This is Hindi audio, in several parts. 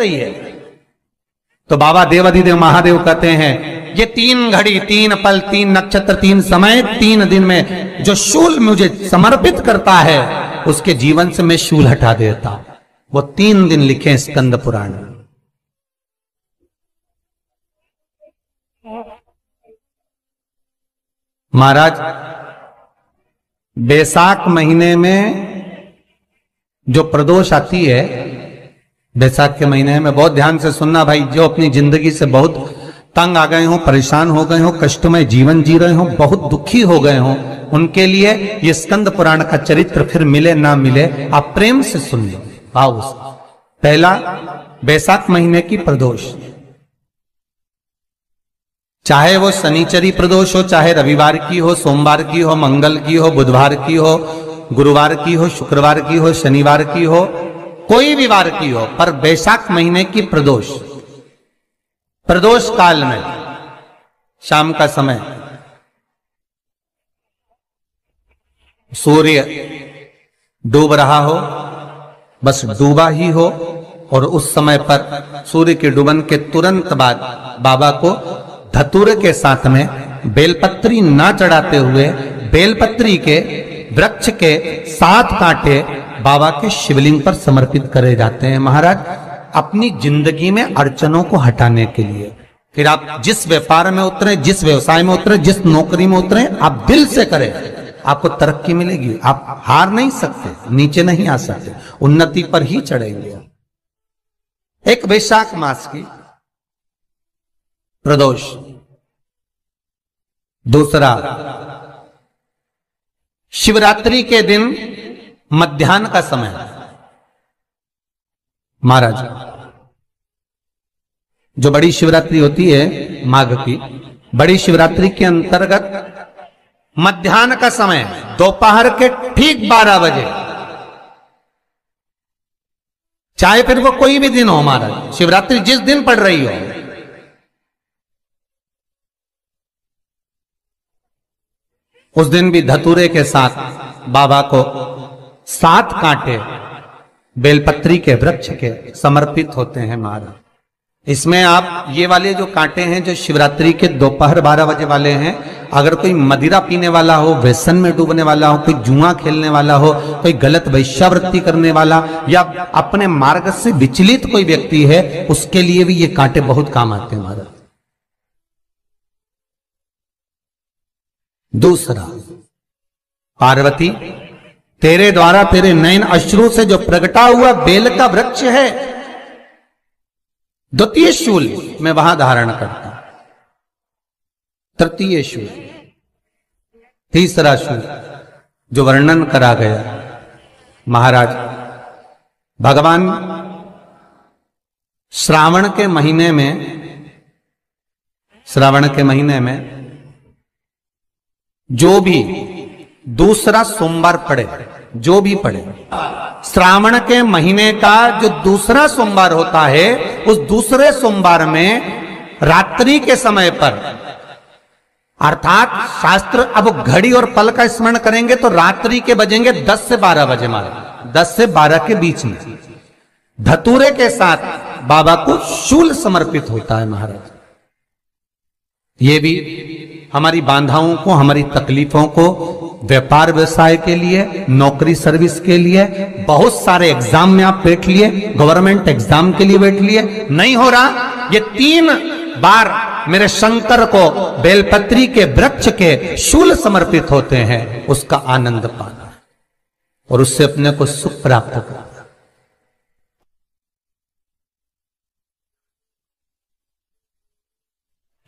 रही है। तो बाबा देवाधिदेव महादेव कहते हैं ये 3 घड़ी 3 पल 3 नक्षत्र 3 समय 3 दिन में जो शूल मुझे समर्पित करता है उसके जीवन से मैं शूल हटा देता हूं। वो 3 दिन लिखे स्कंद पुराण में। महाराज बैसाख महीने में जो प्रदोष आती है, बैसाख के महीने में बहुत ध्यान से सुनना भाई, जो अपनी जिंदगी से बहुत तंग आ गए हो, परेशान हो गए हो, कष्टमय जीवन जी रहे हो, बहुत दुखी हो गए हो, उनके लिए ये स्कंद पुराण का चरित्र फिर मिले ना मिले आप प्रेम से सुन लो भाव से। पहला, बैसाख महीने की प्रदोष, चाहे वो शनिचरी प्रदोष हो, चाहे रविवार की हो, सोमवार की हो, मंगल की हो, बुधवार की हो, गुरुवार की हो, शुक्रवार की हो, शनिवार की हो, कोई भी वार की हो, पर बैसाख महीने की प्रदोष, प्रदोष काल में शाम का समय सूर्य डूब रहा हो, बस डूबा ही हो, और उस समय पर सूर्य के डूबन के तुरंत बाद बाबा को धतूरे के साथ में बेलपत्री ना चढ़ाते हुए बेलपत्री के वृक्ष के 7 कांटे बाबा के शिवलिंग पर समर्पित करे जाते हैं महाराज, अपनी जिंदगी में अड़चनों को हटाने के लिए। फिर आप जिस व्यापार में उतरे, जिस व्यवसाय में उतरे, जिस नौकरी में उतरे, आप दिल से करें, आपको तरक्की मिलेगी। आप हार नहीं सकते, नीचे नहीं आ सकते, उन्नति पर ही चढ़ेंगे। एक वैशाख मास की प्रदोष। दूसरा, शिवरात्रि के दिन मध्याह्न का समय महाराज, जो बड़ी शिवरात्रि होती है माघ की, बड़ी शिवरात्रि के अंतर्गत मध्याह्न का समय, दोपहर के ठीक 12 बजे, चाहे फिर वो कोई भी दिन हो महाराज, शिवरात्रि जिस दिन पड़ रही हो, उस दिन भी धतूरे के साथ बाबा को 7 कांटे बेलपत्री के वृक्ष के समर्पित होते हैं महाराज। इसमें आप ये वाले जो कांटे हैं जो शिवरात्रि के दोपहर 12 बजे वाले हैं, अगर कोई मदिरा पीने वाला हो, व्यसन में डूबने वाला हो, कोई जुआ खेलने वाला हो, कोई गलत वैश्यावृत्ति करने वाला, या अपने मार्ग से विचलित कोई व्यक्ति है, उसके लिए भी ये कांटे बहुत काम आते हैं महाराज। दूसरा, पार्वती तेरे द्वारा तेरे नयन अश्रु से जो प्रगटा हुआ बेल का वृक्ष है, द्वितीय शूल मैं वहां धारण करता, तृतीय शूल, तीसरा शूल जो वर्णन करा गया महाराज, भगवान श्रावण के महीने में जो भी दूसरा सोमवार पड़े, जो भी पड़े, श्रावण के महीने का जो दूसरा सोमवार होता है, उस दूसरे सोमवार में रात्रि के समय पर, अर्थात शास्त्र अब घड़ी और पल का स्मरण करेंगे तो रात्रि के बजेंगे 10 से 12 बजे मारे, 10 से 12 के बीच में धतूरे के साथ बाबा को शूल समर्पित होता है महाराज। ये भी हमारी बाधाओं को, हमारी तकलीफों को, व्यापार व्यवसाय के लिए, नौकरी सर्विस के लिए, बहुत सारे एग्जाम में आप बैठ लिए, गवर्नमेंट एग्जाम के लिए बैठ लिए, नहीं हो रहा, ये 3 बार मेरे शंकर को बेलपत्री के वृक्ष के शूल समर्पित होते हैं, उसका आनंद पाना और उससे अपने को सुख प्राप्त करना।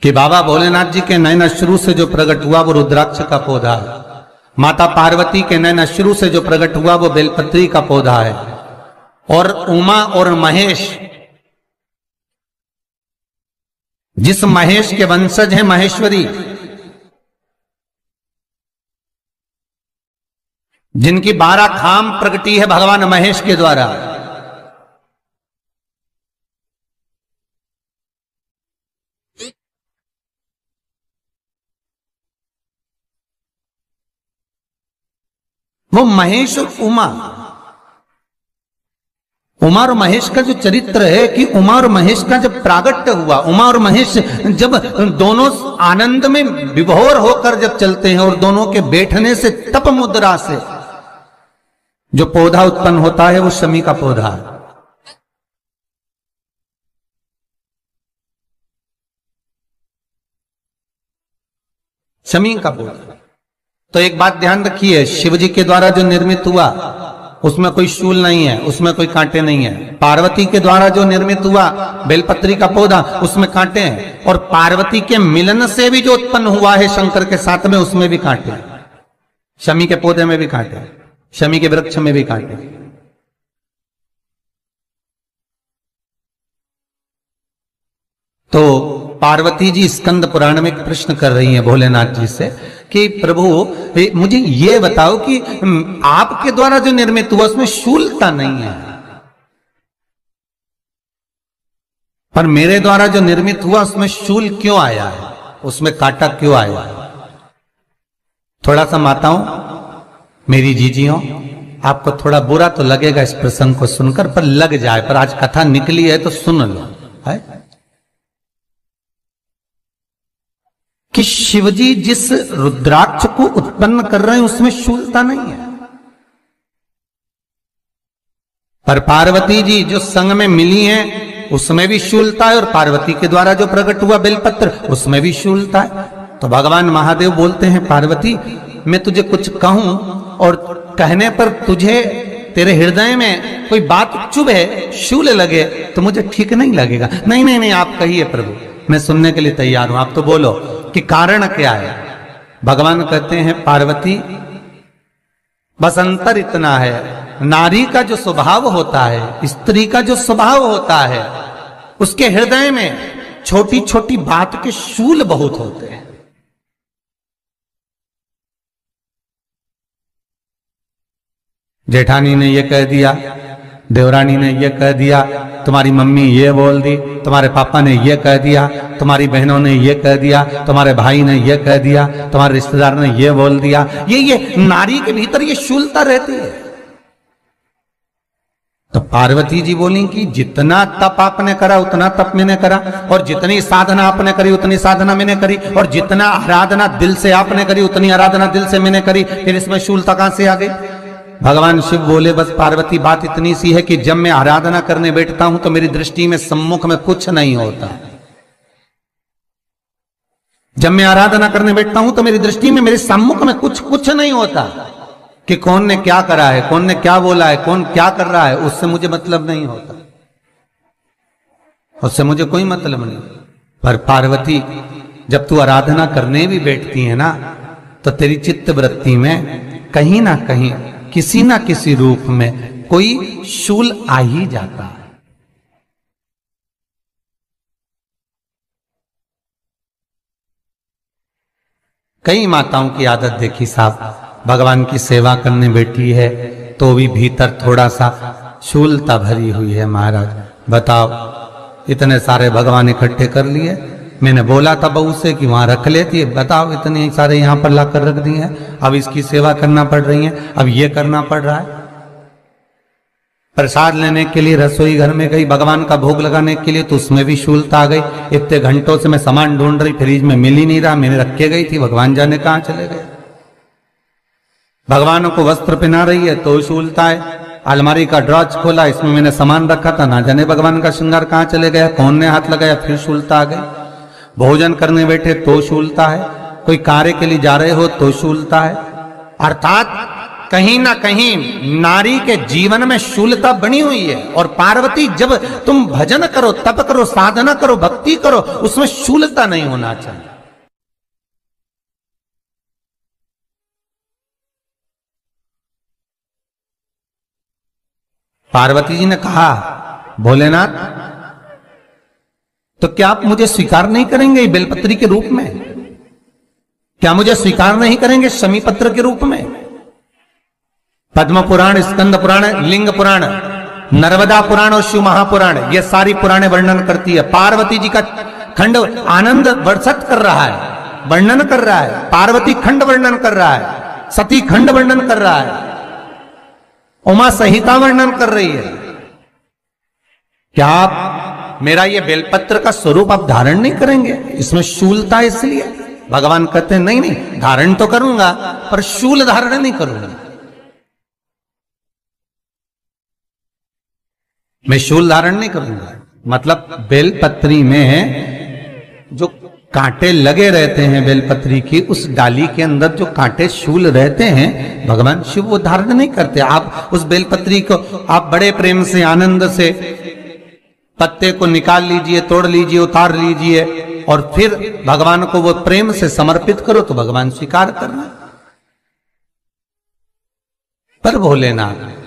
कि बाबा भोलेनाथ जी के नयन अश्रु से जो प्रकट हुआ वो रुद्राक्ष का पौधा है, माता पार्वती के नयन अश्रु से जो प्रकट हुआ वो बेलपत्री का पौधा है, और उमा और महेश, जिस महेश के वंशज हैं महेश्वरी, जिनकी 12 खाम प्रगटी है भगवान महेश के द्वारा, वो महेश और उमा और महेश का जो चरित्र है कि उमा और महेश का जब प्रागट्य हुआ, उमा और महेश जब दोनों आनंद में विभोर होकर जब चलते हैं और दोनों के बैठने से तप मुद्रा से जो पौधा उत्पन्न होता है वो शमी का पौधा है। शमी का पौधा। तो एक बात ध्यान रखिए, शिव जी के द्वारा जो निर्मित हुआ उसमें कोई शूल नहीं है, उसमें कोई कांटे नहीं है। पार्वती के द्वारा जो निर्मित हुआ बेलपत्री का पौधा, उसमें कांटे हैं। और पार्वती के मिलन से भी जो उत्पन्न हुआ है शंकर के साथ में, उसमें भी कांटे हैं। शमी के पौधे में भी कांटे हैं, शमी के वृक्ष में भी कांटे हैं। तो पार्वती जी स्कंद पुराण में एक प्रश्न कर रही हैं भोलेनाथ जी से कि प्रभु मुझे ये बताओ कि आपके द्वारा जो निर्मित हुआ उसमें शूलता नहीं है, पर मेरे द्वारा जो निर्मित हुआ उसमें शूल क्यों आया है, उसमें कांटा क्यों आया है? थोड़ा सा माताओं, मेरी जीजियों, आपको थोड़ा बुरा तो लगेगा इस प्रसंग को सुनकर, पर लग जाए, पर आज कथा निकली है तो सुन लो है कि शिवजी जिस रुद्राक्ष को उत्पन्न कर रहे हैं उसमें शूलता नहीं है, पर पार्वती जी जो संग में मिली हैं उसमें भी शूलता है, और पार्वती के द्वारा जो प्रकट हुआ बेलपत्र उसमें भी शूलता है। तो भगवान महादेव बोलते हैं, पार्वती मैं तुझे कुछ कहूं और कहने पर तुझे तेरे हृदय में कोई बात चुभे, शूल लगे तो मुझे ठीक नहीं लगेगा। नहीं नहीं नहीं, आप कहिए प्रभु, मैं सुनने के लिए तैयार हूं, आप तो बोलो कि कारण क्या है। भगवान कहते हैं, पार्वती बस अंतर इतना है, नारी का जो स्वभाव होता है, स्त्री का जो स्वभाव होता है, उसके हृदय में छोटी छोटी बात के शूल बहुत होते हैं। जेठानी ने ये कह दिया, देवरानी ने ये कह दिया, तुम्हारी मम्मी ये बोल दी, तुम्हारे पापा ने ये कह दिया, तुम्हारी बहनों ने ये कह दिया, तुम्हारे भाई ने ये कह दिया, तुम्हारे रिश्तेदार ने ये बोल दिया। ये नारी के भीतर ये शूलता रहती है। तो पार्वती जी बोली कि जितना तप आपने करा उतना तप मैंने करा, और जितनी साधना आपने करी उतनी साधना मैंने करी, और जितना आराधना दिल से आपने करी उतनी आराधना दिल से मैंने करी, फिर इसमें शूलता कहां से आ गई? भगवान शिव बोले, बस पार्वती बात इतनी सी है कि जब मैं आराधना करने बैठता हूं तो मेरी दृष्टि में सम्मुख में कुछ नहीं होता। जब मैं आराधना करने बैठता हूं तो मेरी दृष्टि में मेरे सम्मुख में कुछ नहीं होता कि कौन ने क्या करा है, कौन ने क्या बोला है, कौन क्या कर रहा है, उससे मुझे मतलब नहीं होता, उससे मुझे कोई मतलब नहीं। पर पार्वती जब तू आराधना करने भी बैठती है ना, तो तेरी चित्त वृत्ति में कहीं ना कहीं किसी ना किसी रूप में कोई शूल आ ही जाता है। कई माताओं की आदत देखी साहब, भगवान की सेवा करने बैठी है तो भी भीतर थोड़ा सा शूलता भरी हुई है। महाराज बताओ, इतने सारे भगवान इकट्ठे कर लिए, मैंने बोला था बहू से कि वहां रख लेती है, बताओ इतने सारे यहां पर लाकर रख दिए हैं, अब इसकी सेवा करना पड़ रही है, अब ये करना पड़ रहा है। प्रसाद लेने के लिए रसोई घर में गई, भगवान का भोग लगाने के लिए, तो उसमें भी शूलता आ गई। इतने घंटों से मैं सामान ढूंढ रही, फ्रिज में मिल ही नहीं रहा, मैंने रख के गई थी, भगवान जाने कहां चले गए। भगवान को वस्त्र पहना रही है तो शूलता है। अलमारी का ड्रॉज खोला, इसमें मैंने सामान रखा था, ना जाने भगवान का श्रृंगार कहां चले गया, कौन ने हाथ लगाया, फिर शूलता आ गई। भोजन करने बैठे तो शूलता है, कोई कार्य के लिए जा रहे हो तो शूलता है। अर्थात कहीं ना कहीं नारी के जीवन में शूलता बनी हुई है। और पार्वती, जब तुम भजन करो, तप करो, साधना करो, भक्ति करो, उसमें शूलता नहीं होना चाहिए। पार्वती जी ने कहा, भोलेनाथ तो क्या आप मुझे स्वीकार नहीं करेंगे बेलपत्री के रूप में? क्या मुझे स्वीकार नहीं करेंगे शमी पत्र के रूप में? पद्म पुराण, स्कंद पुराण, लिंग पुराण, नर्मदा पुराण और शिव महापुराण, ये सारी पुराणे वर्णन करती है। पार्वती जी का खंड आनंद वर्षत कर रहा है, वर्णन कर रहा है। पार्वती खंड वर्णन कर रहा है, सती खंड वर्णन कर रहा है, उमा संहिता वर्णन कर रही है। क्या आप मेरा ये बेलपत्र का स्वरूप आप धारण नहीं करेंगे? इसमें शूलता है, इसलिए भगवान कहते हैं नहीं नहीं, धारण तो करूंगा पर शूल धारण नहीं करूंगा। मैं शूल धारण नहीं करूंगा, मतलब बेलपत्री में जो कांटे लगे रहते हैं बेलपत्री की, उस डाली के अंदर जो कांटे शूल रहते हैं, भगवान शिव वो धारण नहीं करते। आप उस बेलपत्री को आप बड़े प्रेम से आनंद से पत्ते को निकाल लीजिए, तोड़ लीजिए, उतार लीजिए और फिर भगवान को वो प्रेम से समर्पित करो तो भगवान स्वीकार करना। पर भोलेनाथ